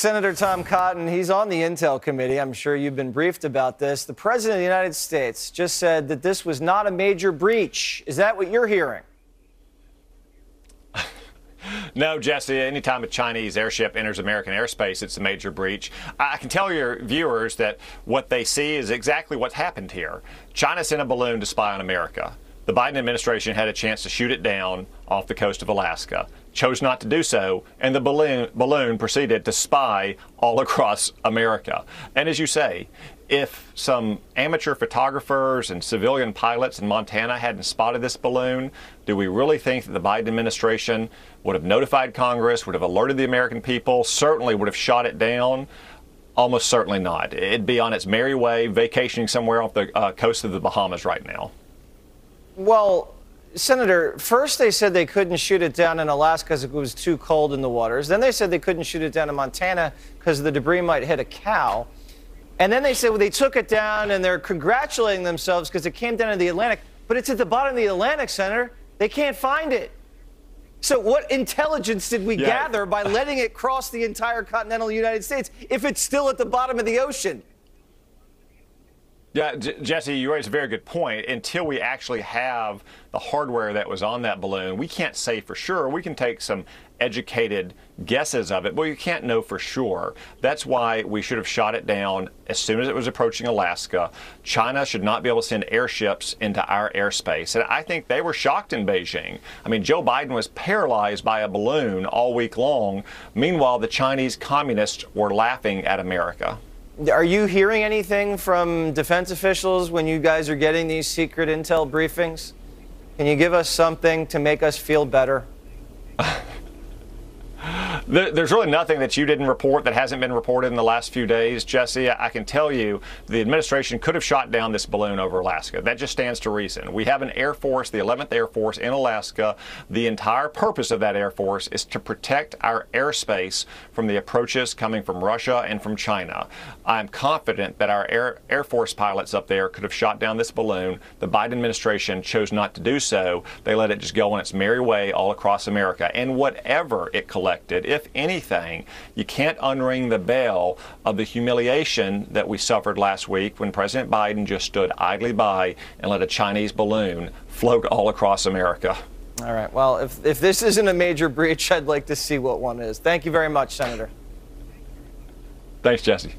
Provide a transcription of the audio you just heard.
Senator Tom Cotton, he's on the Intel Committee. I'm sure you've been briefed about this. The President of the United States just said that this was not a major breach. Is that what you're hearing? No, Jesse, anytime a Chinese airship enters American airspace, it's a major breach. I can tell your viewers that what they see is exactly what's happened here. China sent a balloon to spy on America. The Biden administration had a chance to shoot it down off the coast of Alaska, chose not to do so, and the balloon proceeded to spy all across America. And as you say, if some amateur photographers and civilian pilots in Montana hadn't spotted this balloon, do we really think that the Biden administration would have notified Congress, would have alerted the American people, certainly would have shot it down? Almost certainly not. It'd be on its merry way, vacationing somewhere off the coast of the Bahamas right now. Well, Senator, first they said they couldn't shoot it down in Alaska because it was too cold in the waters. Then they said they couldn't shoot it down in Montana because the debris might hit a cow. And then they said, well, they took it down and they're congratulating themselves because it came down in the Atlantic. But it's at the bottom of the Atlantic, Senator. They can't find it. So what intelligence did we gather by letting it cross the entire continental United States if it's still at the bottom of the ocean? Yeah, Jesse, you raise a very good point. Until we actually have the hardware that was on that balloon, we can't say for sure. We can take some educated guesses of it, but you can't know for sure. That's why we should have shot it down as soon as it was approaching Alaska. China should not be able to send airships into our airspace. And I think they were shocked in Beijing. I mean, Joe Biden was paralyzed by a balloon all week long. Meanwhile, the Chinese communists were laughing at America. Are you hearing anything from defense officials when you guys are getting these secret intel briefings? Can you give us something to make us feel better? There's really nothing that you didn't report that hasn't been reported in the last few days, Jesse. I can tell you the administration could have shot down this balloon over Alaska. That just stands to reason. We have an Air Force, the 11th Air Force in Alaska. The entire purpose of that Air Force is to protect our airspace from the approaches coming from Russia and from China. I'm confident that our Air Force pilots up there could have shot down this balloon. The Biden administration chose not to do so. They let it just go on its merry way all across America. And whatever it collected, if anything, you can't unring the bell of the humiliation that we suffered last week when President Biden just stood idly by and let a Chinese balloon float all across America. All right. Well, if this isn't a major breach, I'd like to see what one is. Thank you very much, Senator. Thanks, Jesse.